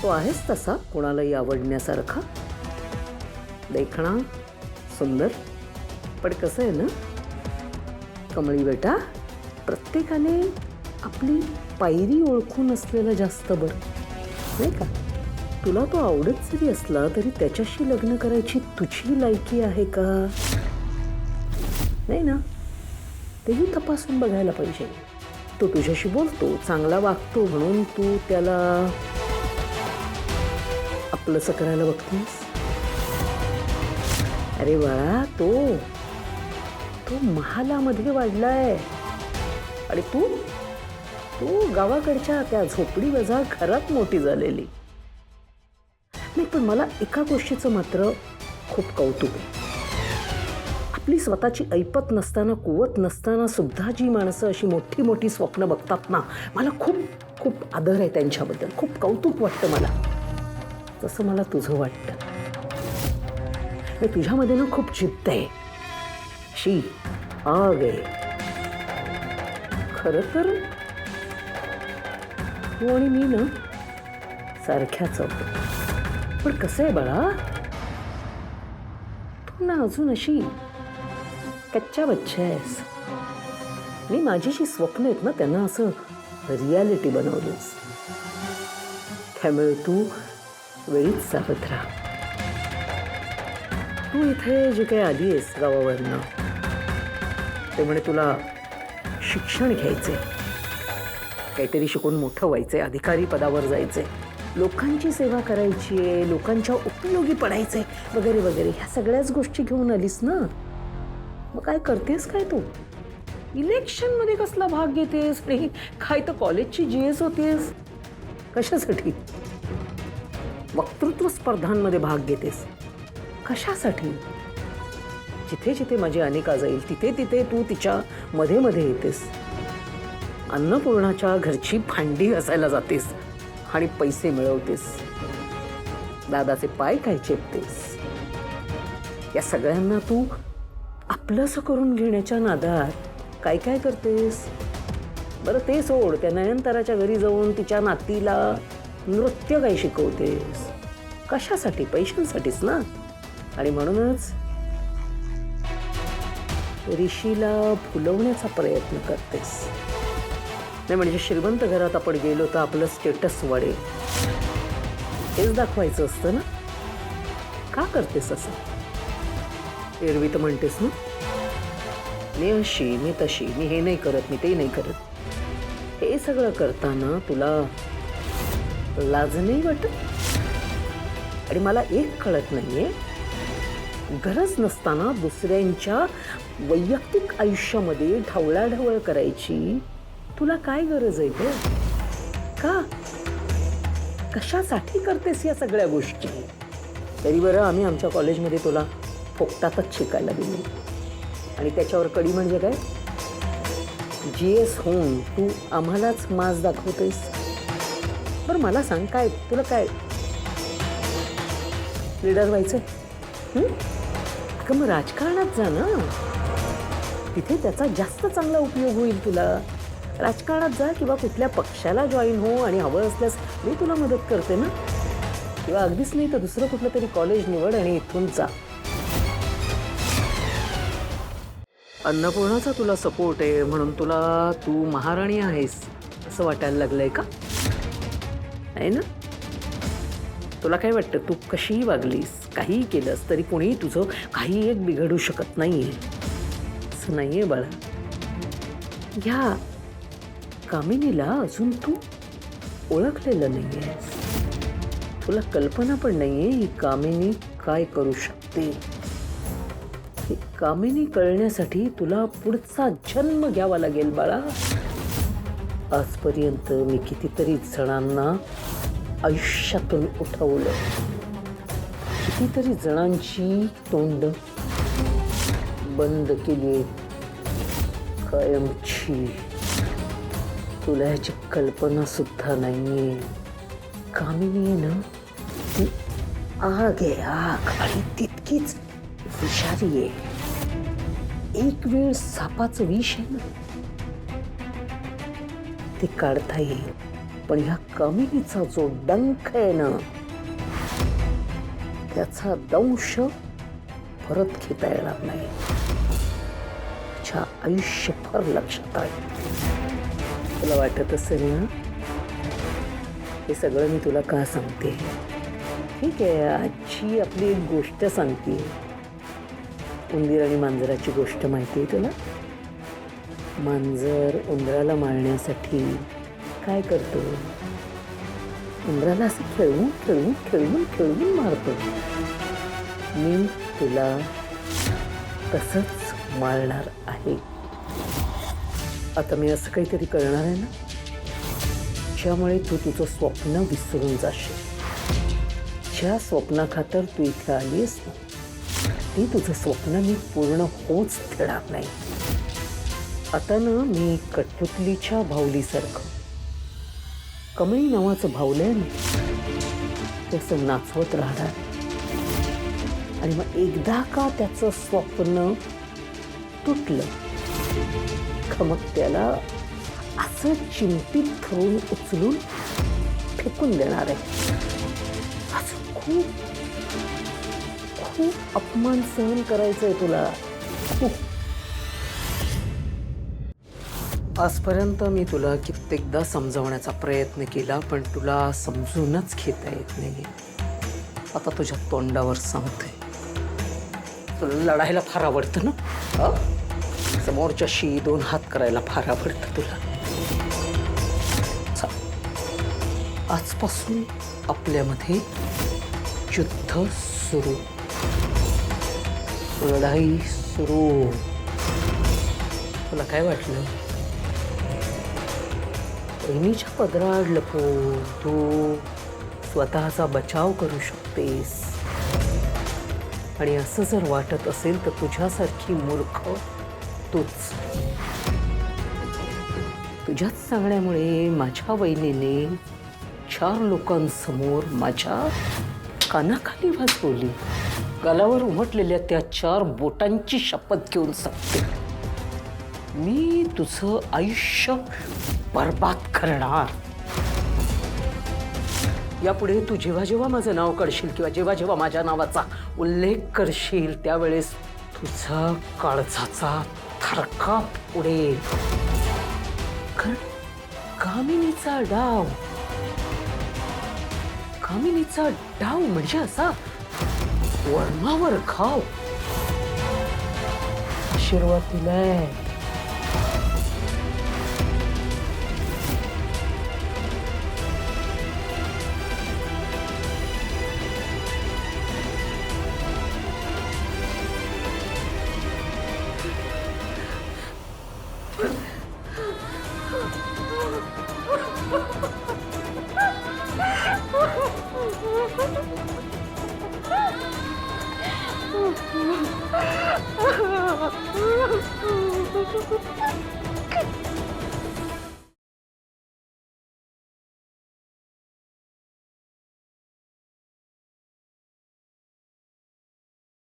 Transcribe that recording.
तो आहेस तसा कोणालाही आवडण्यासारखा, देखणा, सुंदर. पण कसं आहे ना कमळी बेटा, प्रत्येकाने आपली पायरी ओळखून असलेलं जास्त बरं, नाही का? तुला तो आवडत जरी असला तरी त्याच्याशी लग्न करायची तुझी लायकी आहे का, नाही ना? तेही तपासून बघायला पाहिजे. तो तुझ्याशी बोलतो, चांगला वागतो म्हणून तू त्याला आपलंसं करायला बघतेस? अरे बाळा, तो महालामध्ये वाढलाय आणि तू तू गावाकडच्या त्या झोपडी वजा घरात मोठी झालेली. नाही, पण मला एका गोष्टीचं मात्र खूप कौतुक आहे. आपली स्वतःची ऐपत नसताना, कुवत नसताना सुद्धा जी माणसं अशी मोठी मोठी स्वप्न बघतात ना, मला खूप खूप आदर आहे त्यांच्याबद्दल. खूप कौतुक वाटतं मला, तसं मला तुझं वाटतं. तुझ्यामध्ये ना खूप जिद्द आहे, अशी आग आहे. खरं तर तू आणि मी ना सारख्याच आहोत. पण कसं आहे बाळा, तू ना अजून अशी कच्च्या बच्चा आहेस. मी माझी जी स्वप्न आहेत ना त्यांना असं रियालिटी बनवलीस. त्यामुळे तू वेळीच सावध राहा. तू इथे जे काही आली आहेस गावावरनं, ते म्हणे तुला शिक्षण घ्यायचे, काहीतरी शिकून मोठं व्हायचंय, अधिकारी पदावर जायचंय, लोकांची सेवा करायची आहे, लोकांच्या उपयोगी पडायचंय वगैरे वगैरे. ह्या सगळ्याच गोष्टी घेऊन आलीस ना. मग काय करतेस काय तू? इलेक्शनमध्ये कसला भाग घेतेस? नाही काय तर कॉलेजची GS होतेस. कशासाठी? वक्तृत्व स्पर्धांमध्ये भाग घेतेस. कशासाठी? जिथे जिथे माझी अनिका जाईल तिथे तिथे तू तिच्या मध्ये मध्ये येतेस. अन्नपूर्णाच्या घरची भांडी घासायला जातेस आणि पैसे मिळवतेस. दादाचे पाय काय चेपतेस. या सगळ्यांना तू आपलंसं करून घेण्याच्या नादात काय काय करतेस? बरं ते सोड, त्या नयनताराच्या घरी जाऊन तिच्या नातीला नृत्य काय शिकवतेस. कशासाठी? पैशांसाठीच ना. आणि म्हणूनच ऋषीला फुलवण्याचा प्रयत्न करतेस. नाही म्हणजे श्रीमंत घरात आपण गेलो तर आपलं स्टेटस वाढेल, हेच दाखवायचं असतं ना. का करतेस असं? एरवी तर म्हणतेस ना, मी अशी, मी तशी, मी हे नाही करत, मी ते नाही करत. हे सगळं करताना तुला लाज नाही वाटत? आणि मला एक कळत नाहीये, गरज नसताना दुसऱ्यांच्या वैयक्तिक आयुष्यामध्ये ढवळाढवळ करायची तुला काय गरज आहे ग? का? कशासाठी करतेस या सगळ्या गोष्टी? तरी बरं, आम्ही आमच्या कॉलेजमध्ये तुला फुकटातच शिकायला दिली आणि त्याच्यावर कडी म्हणजे काय? GS होऊन तू आम्हालाच माज दाखवतेस. बरं मला सांग, काय तुला काय लीडर व्हायचंय? का मग राजकारणात जा ना, तिथे त्याचा जास्त चांगला उपयोग होईल तुला. राजकारणात जा किंवा कुठल्या पक्षाला जॉईन हो आणि हवं असल्यास मी तुला मदत करते ना. किंवा अगदीच नाही तर दुसरं कुठलं तरी कॉलेज निवड आणि इथून जा. अन्नपूर्णाचा तुला सपोर्ट आहे म्हणून तुला तू महाराणी आहेस असं वाटायला लागलंय का? आहे ना? तुला काय वाटतं, तू कशीही वागलीस, काहीही केलंस तरी कोणीही तुझं काही एक बिघडू शकत नाहीये. असं नाहीये बाळा. ह्या कामिनीला अजून तू ओळखलेलं नाहीयेस. तुला कल्पना पण नाहीये ही कामिनी काय करू शकते. ही कामिनी कळण्यासाठी तुला पुढचा जन्म घ्यावा लागेल बाळा. आजपर्यंत मी कितीतरी जणांना आयुष्यातून उठवलं, कितीतरी जणांची तोंड बंद केली कायमची. तुला याची कल्पना सुद्धा नाहीये. कामिनी आहे ना, ती आग आहे, आग, आणि तितकीच विषारी आहे. एक वेळ सापाचं विष आहे ना, ते काढता येईल, पण ह्या कामिनीचा जो डंख आहे ना, त्याचा दंश परत घेता येणार नाही. आयुष्यभर लक्षात आहे. तुला वाटत असेल ना हे सगळं मी तुला का सांगते? ठीक आहे, आजची आपली एक गोष्ट सांगते. उंदीर आणि मांजराची गोष्ट माहिती आहे तुला? मांजर उंदराला मारण्यासाठी काय करतो? उंदराला असं खेळवून खेळवून खेळवून खेळवून मारतो. मी तुला तसंच मारणार आहे. आता मी असं काहीतरी करणार आहे ना ज्यामुळे तू तुझं स्वप्न विसरून जाशील. ज्या स्वप्नाखातर तू इथे आलीस ना ते तुझं स्वप्न मी पूर्ण होच देणार नाही. आता ना मी कठपुतलीच्या भावलीसारखं कमळी नावाचं भावलं आहे ना ते असं नाचवत राहणार. आणि मग एकदा का त्याचं स्वप्न तुटलं का मग त्याला असं चिमटीत धरून उचलून फेकून देणार आहे. असं खूप खूप अपमान सहन करायचा आहे तुला. खूप. आजपर्यंत मी तुला कित्येकदा समजावण्याचा प्रयत्न केला पण तुला समजूनच घेता येत नाही. आता तुझ्या तोंडावर सांगते. तुला लढायला फार आवडतं ना? समोरच्याशी 2 हात करायला फार आवडतं तुला. आजपासून आपल्यामध्ये युद्ध सुरू, लढाई सुरू. तुला काय वाटलं? बहिणीच्या पदरात लपून तू स्वतःचा बचाव करू शकतेस. आणि असं जर वाटत असेल तर तुझ्यासारखी मूर्ख तूच. तुझ्याच सांगण्यामुळे माझ्या वहिनीने 4 लोकांसमोर माझ्या कानाखाली वाजवली. गालावर उमटलेल्या त्या 4 बोटांची शपथ घेऊन सांगते मी तुझं आयुष्य बर्बाद करणार. यापुढे तू जेव्हा जेव्हा माझं नाव काढशील किंवा जेव्हा जेव्हा माझ्या नावाचा उल्लेख करशील त्यावेळेस तुझा काळजाचा थरकाप उडेल. कारण कामिनीचा डाव म्हणजे असा वर्मावर खाव. आशीर्वाद दिलाय.